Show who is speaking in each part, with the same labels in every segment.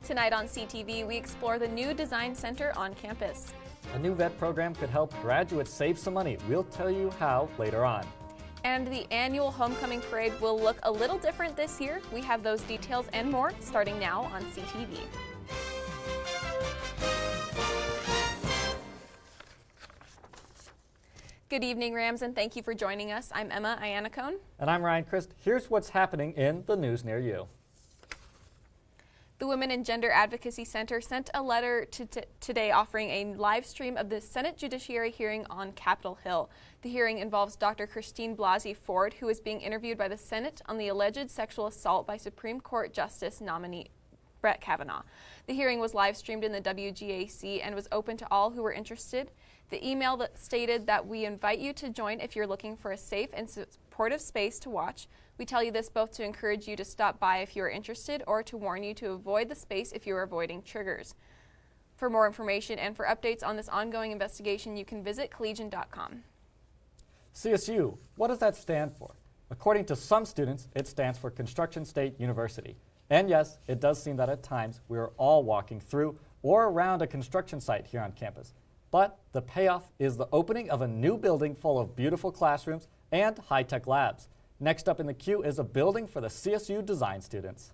Speaker 1: Tonight on CTV, we explore the new design center on campus.
Speaker 2: A new vet program could help graduates save some money. We'll tell you how later on.
Speaker 1: And the annual homecoming parade will look a little different this year. We have those details and more starting now on CTV. Good evening, Rams, and thank you for joining us. I'm Emma Iannacone.
Speaker 2: And I'm Ryan Crist. Here's what's happening in the news near you.
Speaker 1: The Women and Gender Advocacy Center sent a letter today offering a live stream of the Senate Judiciary hearing on Capitol Hill. The hearing involves Dr. Christine Blasey Ford, who is being interviewed by the Senate on the alleged sexual assault by Supreme Court Justice nominee Brett Kavanaugh. The hearing was live streamed in the WGAC and was open to all who were interested. The email that stated that we invite you to join if you're looking for a safe and supportive space to watch. We tell you this both to encourage you to stop by if you are interested or to warn you to avoid the space if you are avoiding triggers. For more information and for updates on this ongoing investigation, you can visit collegian.com.
Speaker 2: CSU, what does that stand for? According to some students, it stands for Construction State University. And yes, it does seem that at times we are all walking through or around a construction site here on campus. But the payoff is the opening of a new building full of beautiful classrooms and high-tech labs. Next up in the queue is a building for the CSU design students.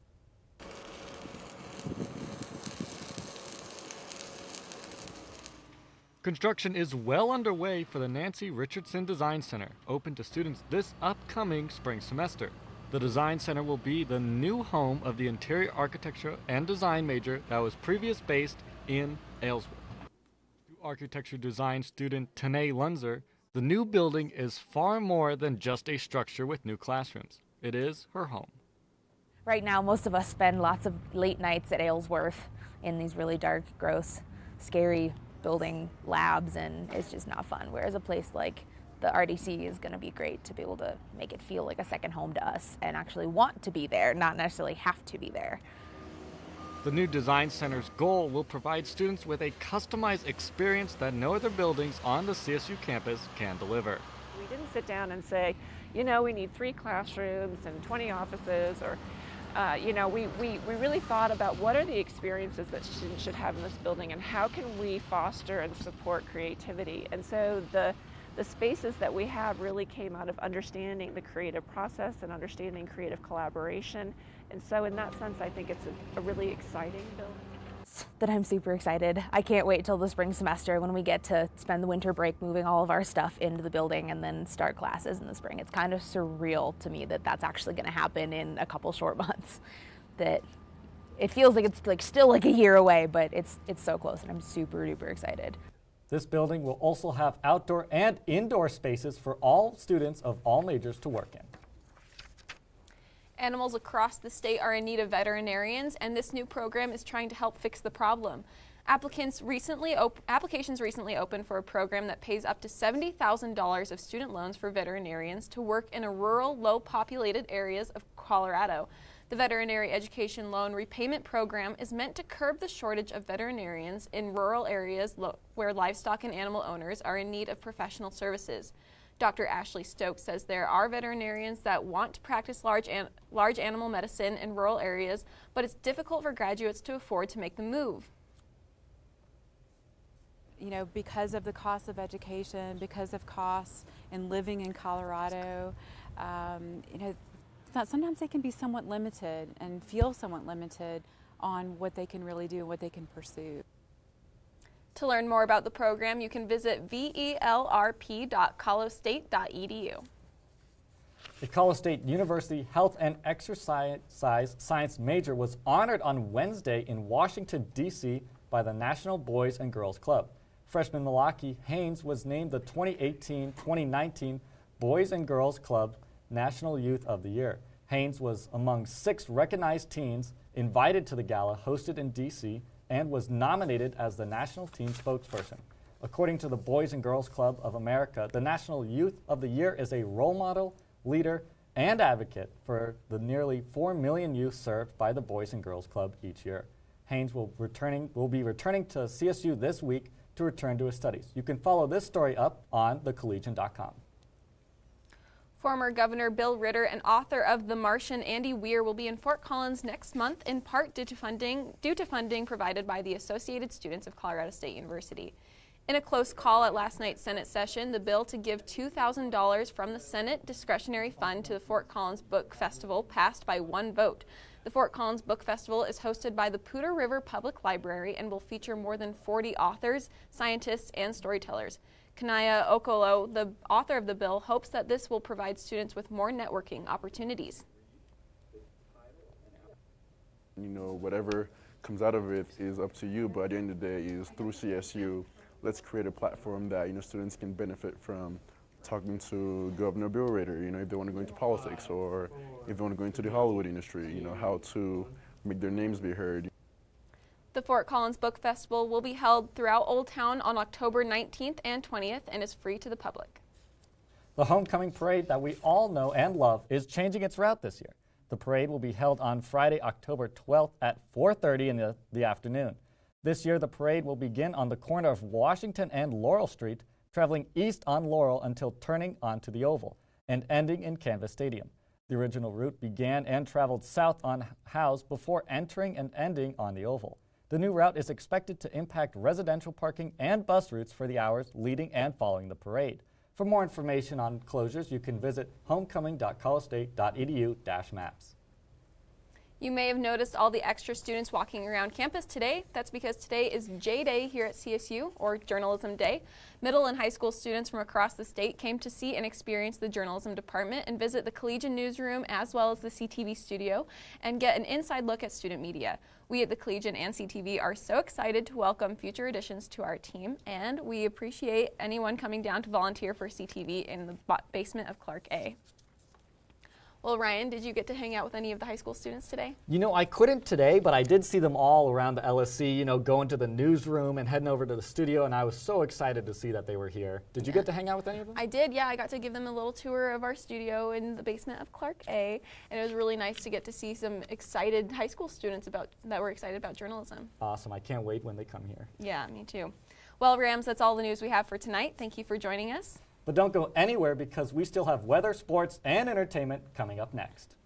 Speaker 3: Construction is well underway for the Nancy Richardson Design Center, open to students this upcoming spring semester. The Design Center will be the new home of the interior architecture and design major that was previously based in Aylesworth. To architecture design student Tanae Lunzer, the new building is far more than just a structure with new classrooms. It is her home.
Speaker 4: Right now, most of us spend lots of late nights at Aylesworth in these really dark, gross, scary building labs, and it's just not fun. Whereas a place like the RDC is going to be great to be able to make it feel like a second home to us and actually want to be there, not necessarily have to be there.
Speaker 3: The new design center's goal will provide students with a customized experience that no other buildings on the CSU campus can deliver.
Speaker 5: We didn't sit down and say, you know, we need 3 classrooms and 20 offices, or, we really thought about what are the experiences that students should have in this building and how can we foster and support creativity. And so the spaces that we have really came out of understanding the creative process and understanding creative collaboration. And so in that sense, I think it's a really exciting building.
Speaker 4: That I'm super excited. I can't wait till the spring semester when we get to spend the winter break moving all of our stuff into the building and then start classes in the spring. It's kind of surreal to me that that's actually going to happen in a couple short months. That it feels like it's still a year away, but it's so close, and I'm super duper excited.
Speaker 2: This building will also have outdoor and indoor spaces for all students of all majors to work in.
Speaker 1: Animals across the state are in need of veterinarians, and this new program is trying to help fix the problem. Applications recently opened for a program that pays up to $70,000 of student loans for veterinarians to work in rural, low-populated areas of Colorado. The Veterinary Education Loan Repayment Program is meant to curb the shortage of veterinarians in rural areas where livestock and animal owners are in need of professional services. Dr. Ashley Stokes says there are veterinarians that want to practice large animal medicine in rural areas, but it's difficult for graduates to afford to make the move.
Speaker 6: You know, because of the cost of education, because of costs in living in Colorado, sometimes they can be somewhat limited and feel somewhat limited on what they can really do and what they can pursue.
Speaker 1: To learn more about the program, you can visit velrp.colostate.edu.
Speaker 2: A Colorado State University health and exercise science major was honored on Wednesday in Washington, D.C. by the National Boys and Girls Club. Freshman Milwaukee Haynes was named the 2018-2019 Boys and Girls Club National Youth of the Year. Haynes was among 6 recognized teens invited to the gala hosted in D.C. and was nominated as the National Teen Spokesperson. According to the Boys and Girls Club of America, the National Youth of the Year is a role model, leader, and advocate for the nearly 4 million youth served by the Boys and Girls Club each year. Haynes will be returning to CSU this week to return to his studies. You can follow this story up on thecollegian.com.
Speaker 1: Former Governor Bill Ritter and author of The Martian, Andy Weir, will be in Fort Collins next month, in part due to funding provided by the Associated Students of Colorado State University. In a close call at last night's Senate session, the bill to give $2,000 from the Senate discretionary fund to the Fort Collins Book Festival passed by one vote. The Fort Collins Book Festival is hosted by the Poudre River Public Library and will feature more than 40 authors, scientists, and storytellers. Kanaya Okolo, the author of the bill, hopes that this will provide students with more networking opportunities.
Speaker 7: You know, whatever comes out of it is up to you, but at the end of the day is through CSU, let's create a platform that, students can benefit from talking to Governor Bill Ritter, if they want to go into politics or if they want to go into the Hollywood industry, how to make their names be heard.
Speaker 1: The Fort Collins Book Festival will be held throughout Old Town on October 19th and 20th and is free to the public.
Speaker 2: The homecoming parade that we all know and love is changing its route this year. The parade will be held on Friday, October 12th at 4:30 in the afternoon. This year, the parade will begin on the corner of Washington and Laurel Street, traveling east on Laurel until turning onto the Oval and ending in Canvas Stadium. The original route began and traveled south on Howes before entering and ending on the Oval. The new route is expected to impact residential parking and bus routes for the hours leading and following the parade. For more information on closures, you can visit homecoming.colorado.edu/maps.
Speaker 1: You may have noticed all the extra students walking around campus today. That's because today is J Day here at CSU, or Journalism Day. Middle and high school students from across the state came to see and experience the journalism department and visit the Collegian newsroom as well as the CTV studio and get an inside look at student media. We at the Collegian and CTV are so excited to welcome future additions to our team, and we appreciate anyone coming down to volunteer for CTV in the basement of Clark A. Well, Ryan, did you get to hang out with any of the high school students today?
Speaker 2: I couldn't today, but I did see them all around the LSC, going to the newsroom and heading over to the studio, and I was so excited to see that they were here. Did you get to hang out with any of them?
Speaker 1: I did, yeah. I got to give them a little tour of our studio in the basement of Clark A, and it was really nice to get to see some excited high school students that were excited about journalism.
Speaker 2: Awesome. I can't wait when they come here.
Speaker 1: Yeah, me too. Well, Rams, that's all the news we have for tonight. Thank you for joining us.
Speaker 2: But don't go anywhere because we still have weather, sports, and entertainment coming up next.